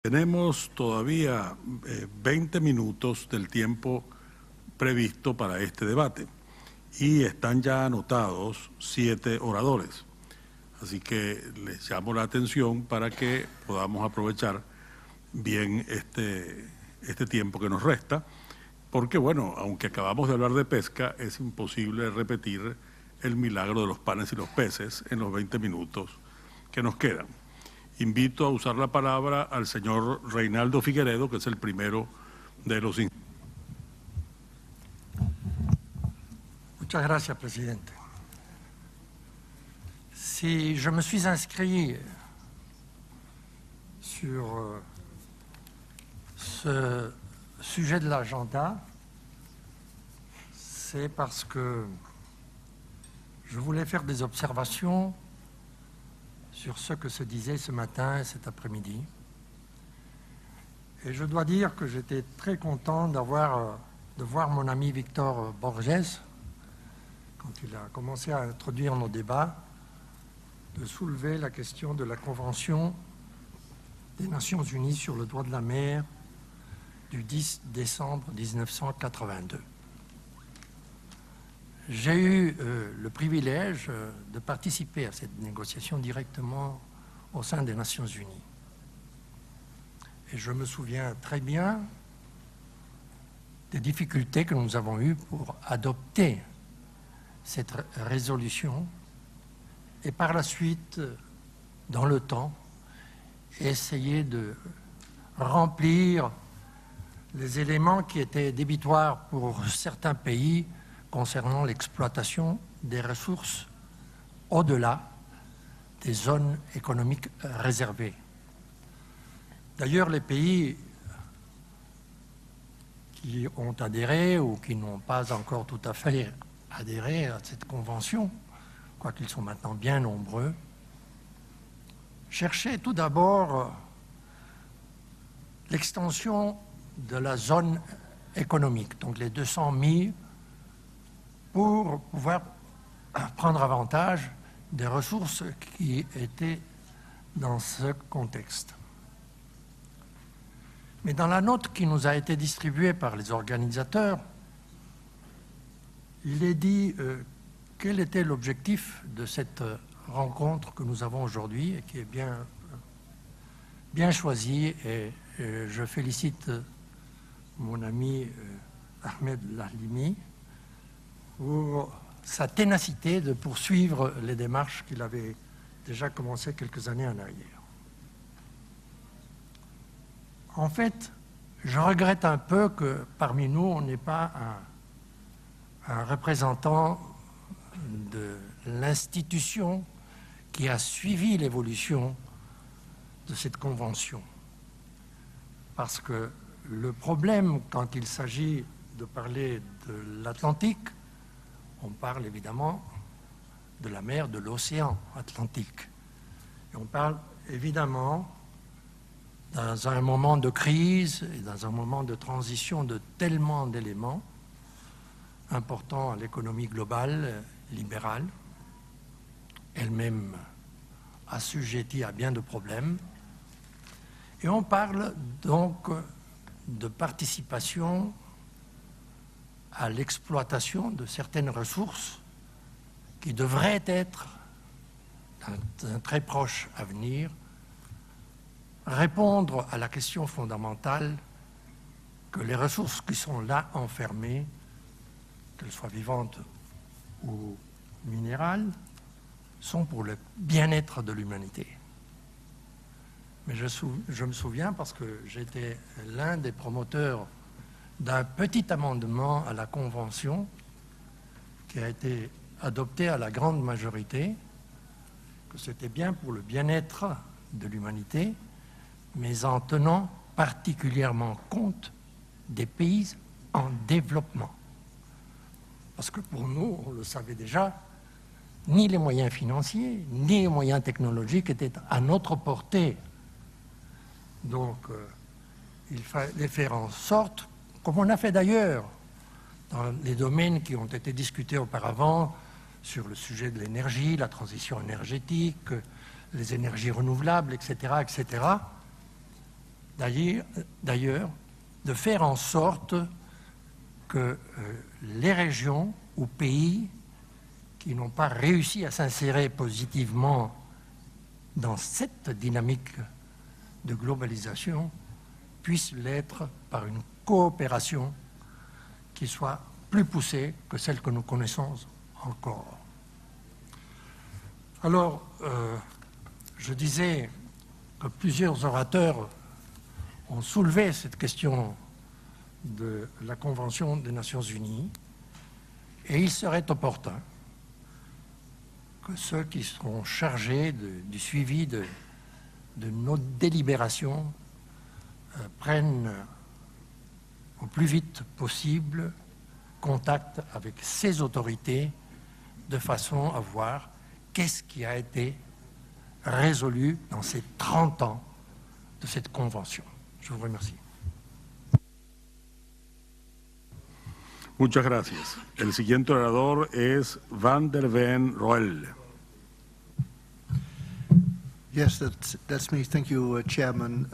Tenemos todavía 20 minutos del tiempo previsto para este debate y están ya anotados 7 oradores. Así que les llamo la atención para que podamos aprovechar bien este tiempo que nos resta, porque bueno, aunque acabamos de hablar de pesca, es imposible repetir el milagro de los panes y los peces en los 20 minutos que nos quedan. Invito a usar la palabra al señor Reinaldo Figueredo, que es el primero de los... Muchas gracias, presidente. Si je me suis inscrit sur ce sujet de l'agenda, c'est parce que je voulais faire des observations sur ce que se disait ce matin et cet après-midi. Et je dois dire que j'étais très content de voir mon ami Victor Borges, quand il a commencé à introduire nos débats, de soulever la question de la Convention des Nations Unies sur le droit de la mer du 10 décembre 1982. J'ai eu le privilège de participer à cette négociation directement au sein des Nations Unies. Et je me souviens très bien des difficultés que nous avons eues pour adopter cette résolution et par la suite, dans le temps, essayer de remplir les éléments qui étaient débitoires pour certains pays concernant l'exploitation des ressources au-delà des zones économiques réservées. D'ailleurs, les pays qui ont adhéré ou qui n'ont pas encore tout à fait adhéré à cette convention, quoiqu'ils sont maintenant bien nombreux, cherchaient tout d'abord l'extension de la zone économique, donc les 200 milles, pour pouvoir prendre avantage des ressources qui étaient dans ce contexte. Mais dans la note qui nous a été distribuée par les organisateurs, il est dit quel était l'objectif de cette rencontre que nous avons aujourd'hui et qui est bien choisie. Et je félicite mon ami Ahmed Lahlimi pour sa ténacité de poursuivre les démarches qu'il avait déjà commencées quelques années en arrière. En fait, je regrette un peu que parmi nous, on n'ait pas un représentant de l'institution qui a suivi l'évolution de cette convention. Parce que le problème, quand il s'agit de parler de l'Atlantique, on parle évidemment de la mer, de l'océan Atlantique. Et on parle évidemment dans un moment de crise et dans un moment de transition de tellement d'éléments importants à l'économie globale, libérale, elle-même assujettie à bien de problèmes. Et on parle donc de participation à l'exploitation de certaines ressources qui devraient être, dans un très proche avenir, répondre à la question fondamentale que les ressources qui sont là enfermées, qu'elles soient vivantes ou minérales, sont pour le bien-être de l'humanité. Mais je me souviens, parce que j'étais l'un des promoteurs d'un petit amendement à la Convention qui a été adopté à la grande majorité, que c'était bien pour le bien-être de l'humanité, mais en tenant particulièrement compte des pays en développement. Parce que pour nous, on le savait déjà, ni les moyens financiers, ni les moyens technologiques étaient à notre portée. Donc, il fallait faire en sorte, comme on a fait d'ailleurs dans les domaines qui ont été discutés auparavant, sur le sujet de l'énergie, la transition énergétique, les énergies renouvelables, etc., etc., d'ailleurs de faire en sorte que les régions ou pays qui n'ont pas réussi à s'insérer positivement dans cette dynamique de globalisation puissent l'être par une coopération qui soit plus poussée que celle que nous connaissons encore. Alors, je disais que plusieurs orateurs ont soulevé cette question de la Convention des Nations Unies, et il serait opportun que ceux qui seront chargés du suivi de nos délibérations prennent au plus vite possible contact avec ces autorités de façon à voir qu'est-ce qui a été résolu dans ces 30 ans de cette convention. Je vous remercie. Muchas gracias. El siguiente orador es Van der Ven Roel. Yes, that's me. Thank you, Chairman.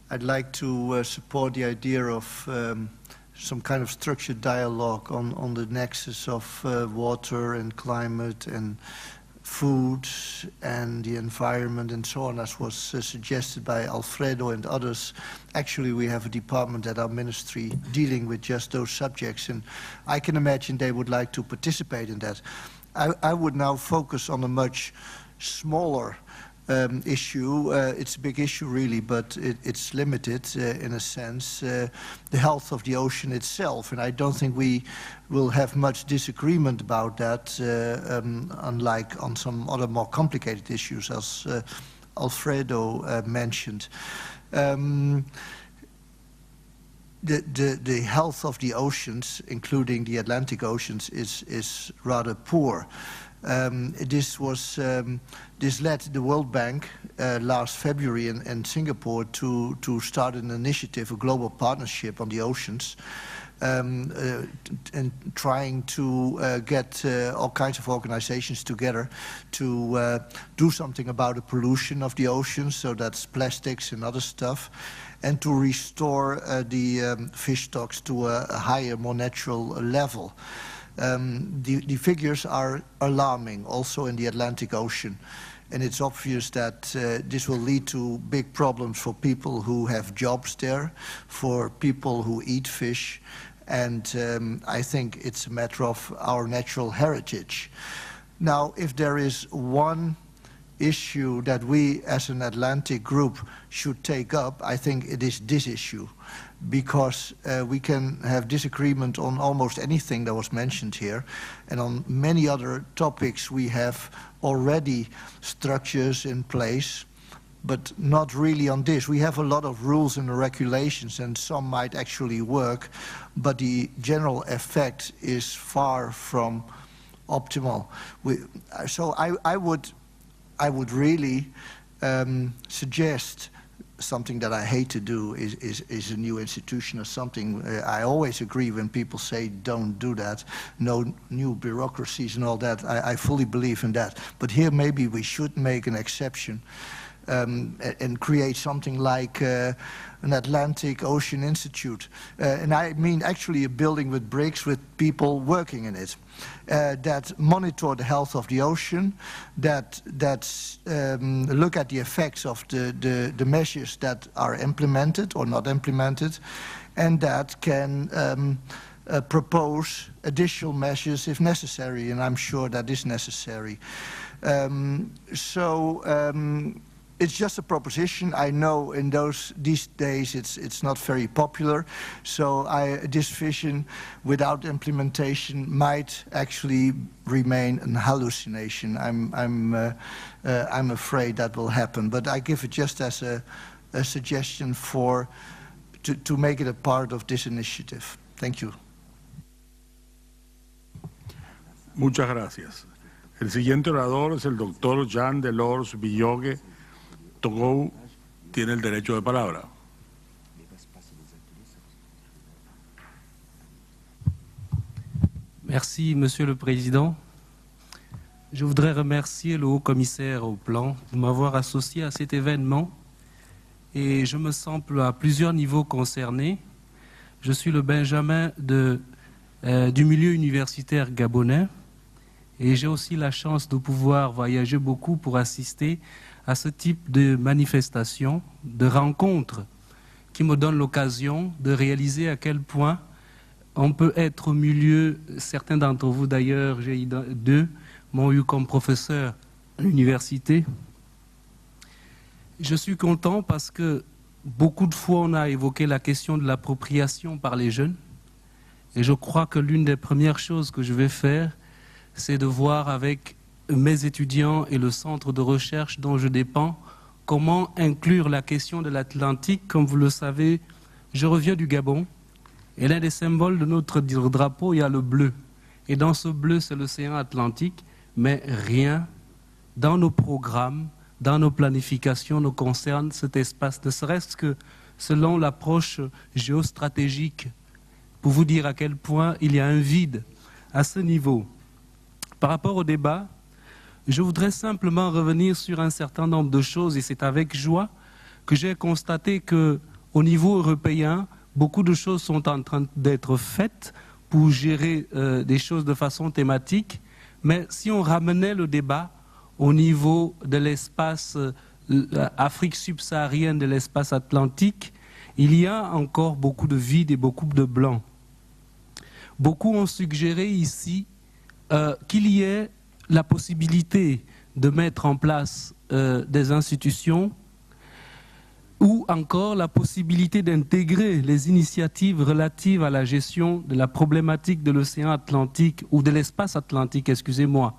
I'd like to support the idea of some kind of structured dialogue on the nexus of water and climate and food and the environment and so on, as was suggested by Alfredo and others. Actually, we have a department at our ministry dealing with just those subjects, and I can imagine they would like to participate in that. I would now focus on a much smaller issue. It's a big issue, really, but it's limited in a sense, the health of the ocean itself. And I don't think we will have much disagreement about that, unlike on some other more complicated issues, as Alfredo mentioned. The health of the oceans, including the Atlantic oceans, is rather poor. This led the World Bank last February in Singapore to start an initiative, a global partnership on the oceans, and trying to get all kinds of organizations together to do something about the pollution of the oceans, so that's plastics and other stuff, and to restore the fish stocks to a higher, more natural level. The figures are alarming, also in the Atlantic Ocean. And it's obvious that this will lead to big problems for people who have jobs there, for people who eat fish, and I think it's a matter of our natural heritage. Now, if there is one issue that we as an Atlantic group should take up, I think it is this issue, because we can have disagreement on almost anything that was mentioned here, and on many other topics we have already structures in place, but not really on this. We have a lot of rules and regulations, and some might actually work, but the general effect is far from optimal. So I would really suggest something that I hate to do is a new institution or something. I always agree when people say don't do that, no new bureaucracies and all that. I fully believe in that. But here maybe we should make an exception and create something like an Atlantic Ocean Institute. And I mean actually a building with bricks with people working in it. That monitor the health of the ocean, that look at the effects of the measures that are implemented or not implemented, and that can propose additional measures if necessary, and I'm sure that is necessary. It's just a proposition. I know in these days it's not very popular. So this vision without implementation might actually remain an hallucination. I'm afraid that will happen. But I give it just as a suggestion to make it a part of this initiative. Thank you. Muchas gracias. El siguiente orador es el doctor Jean Delors Villogue. Togo tiene el derecho de palabra. Merci, Monsieur le Président. Je voudrais remercier le Haut-Commissaire au Plan de m'avoir associé à cet événement et je me sens à plusieurs niveaux concerné. Je suis le Benjamin du milieu universitaire gabonais et j'ai aussi la chance de pouvoir voyager beaucoup pour assister à ce type de manifestations, de rencontres qui me donnent l'occasion de réaliser à quel point on peut être au milieu. Certains d'entre vous d'ailleurs, j'ai eu deux, m'ont eu comme professeur à l'université. Je suis content parce que beaucoup de fois on a évoqué la question de l'appropriation par les jeunes et je crois que l'une des premières choses que je vais faire, c'est de voir avec mes étudiants et le centre de recherche dont je dépends comment inclure la question de l'Atlantique. Comme vous le savez, je reviens du Gabon et l'un des symboles de notre drapeau, il y a le bleu. Et dans ce bleu, c'est l'océan Atlantique, mais rien dans nos programmes, dans nos planifications ne concerne cet espace, ne serait-ce que selon l'approche géostratégique, pour vous dire à quel point il y a un vide à ce niveau. Par rapport au débat, je voudrais simplement revenir sur un certain nombre de choses et c'est avec joie que j'ai constaté qu'au niveau européen, beaucoup de choses sont en train d'être faites pour gérer des choses de façon thématique, mais si on ramenait le débat au niveau de l'espace Afrique subsaharienne, de l'espace atlantique, il y a encore beaucoup de vide et beaucoup de blanc. Beaucoup ont suggéré ici qu'il y ait la possibilité de mettre en place des institutions ou encore la possibilité d'intégrer les initiatives relatives à la gestion de la problématique de l'océan Atlantique ou de l'espace Atlantique, excusez-moi,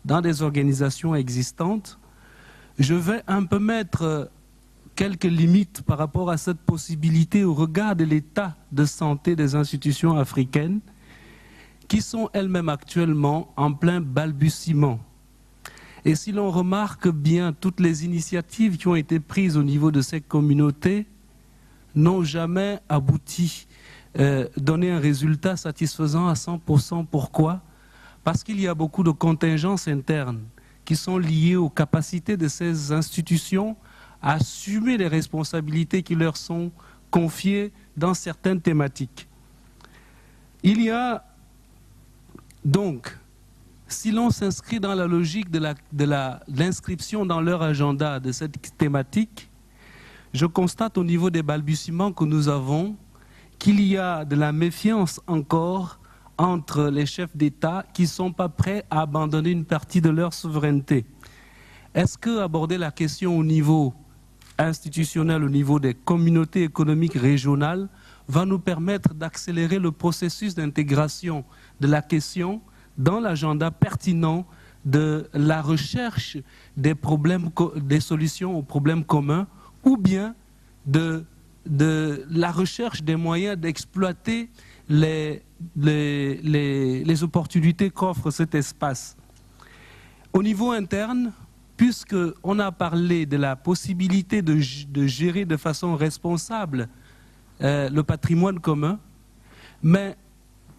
dans des organisations existantes. Je vais un peu mettre quelques limites par rapport à cette possibilité au regard de l'état de santé des institutions africaines qui sont elles-mêmes actuellement en plein balbutiement. Et si l'on remarque bien, toutes les initiatives qui ont été prises au niveau de ces communautés n'ont jamais abouti, donné un résultat satisfaisant à 100%. Pourquoi ? Parce qu'il y a beaucoup de contingences internes qui sont liées aux capacités de ces institutions à assumer les responsabilités qui leur sont confiées dans certaines thématiques. Il y a donc, si l'on s'inscrit dans la logique de l'inscription dans leur agenda de cette thématique, je constate au niveau des balbutiements que nous avons qu'il y a de la méfiance encore entre les chefs d'État qui ne sont pas prêts à abandonner une partie de leur souveraineté. Est-ce que aborder la question au niveau institutionnel, au niveau des communautés économiques régionales, va nous permettre d'accélérer le processus d'intégration de la question dans l'agenda pertinent de la recherche des solutions aux problèmes communs ou bien de la recherche des moyens d'exploiter les opportunités qu'offre cet espace. Au niveau interne, puisqu'on a parlé de la possibilité de gérer de façon responsable le patrimoine commun, mais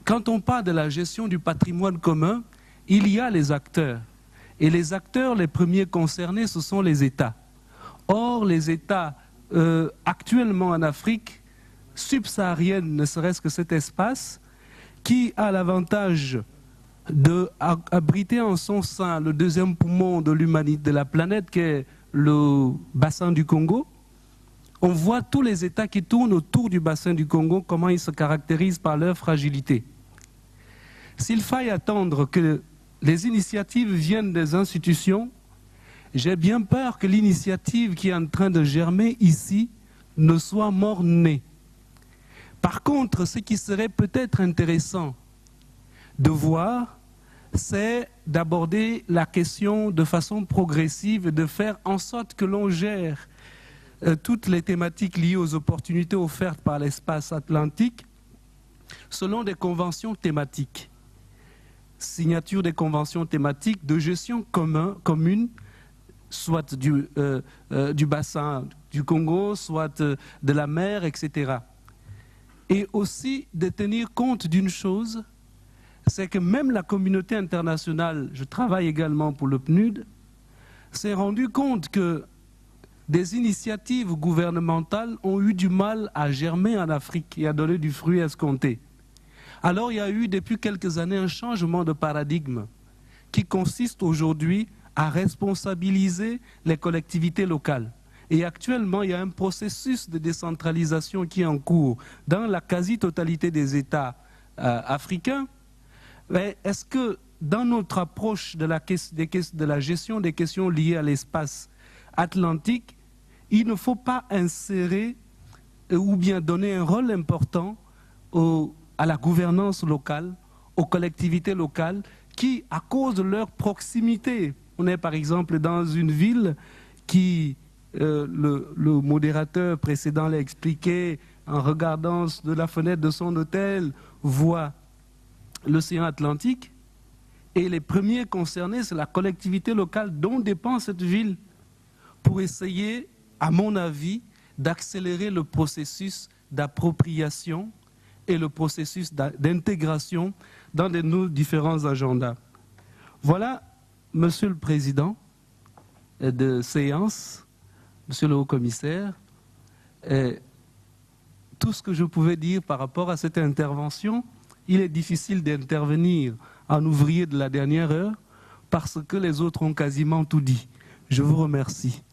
quand on parle de la gestion du patrimoine commun, il y a les acteurs. Et les acteurs, les premiers concernés, ce sont les États. Or, les États, actuellement en Afrique subsaharienne, ne serait-ce que cet espace, qui a l'avantage d'abriter en son sein le deuxième poumon de l'humanité, de la planète, qui est le bassin du Congo. On voit tous les États qui tournent autour du bassin du Congo, comment ils se caractérisent par leur fragilité. S'il faille attendre que les initiatives viennent des institutions, j'ai bien peur que l'initiative qui est en train de germer ici ne soit mort-née. Par contre, ce qui serait peut-être intéressant de voir, c'est d'aborder la question de façon progressive et de faire en sorte que l'on gère toutes les thématiques liées aux opportunités offertes par l'espace atlantique selon des conventions thématiques. Signature des conventions thématiques de gestion commune, soit du bassin du Congo, soit de la mer, etc. Et aussi de tenir compte d'une chose, c'est que même la communauté internationale, je travaille également pour le PNUD, s'est rendu compte que des initiatives gouvernementales ont eu du mal à germer en Afrique et à donner du fruit escompté. Alors il y a eu depuis quelques années un changement de paradigme qui consiste aujourd'hui à responsabiliser les collectivités locales. Et actuellement, il y a un processus de décentralisation qui est en cours dans la quasi-totalité des États africains. Mais est-ce que dans notre approche de la gestion des questions liées à l'espace atlantique, il ne faut pas insérer ou bien donner un rôle important à la gouvernance locale, aux collectivités locales qui, à cause de leur proximité, on est par exemple dans une ville qui, le modérateur précédent l'a expliqué, en regardant de la fenêtre de son hôtel, voit l'océan Atlantique, et les premiers concernés, c'est la collectivité locale dont dépend cette ville, pour essayer, à mon avis, d'accélérer le processus d'appropriation et le processus d'intégration dans nos différents agendas. Voilà, Monsieur le Président de séance, Monsieur le Haut-Commissaire, tout ce que je pouvais dire par rapport à cette intervention. Il est difficile d'intervenir en ouvrier de la dernière heure parce que les autres ont quasiment tout dit. Je vous remercie.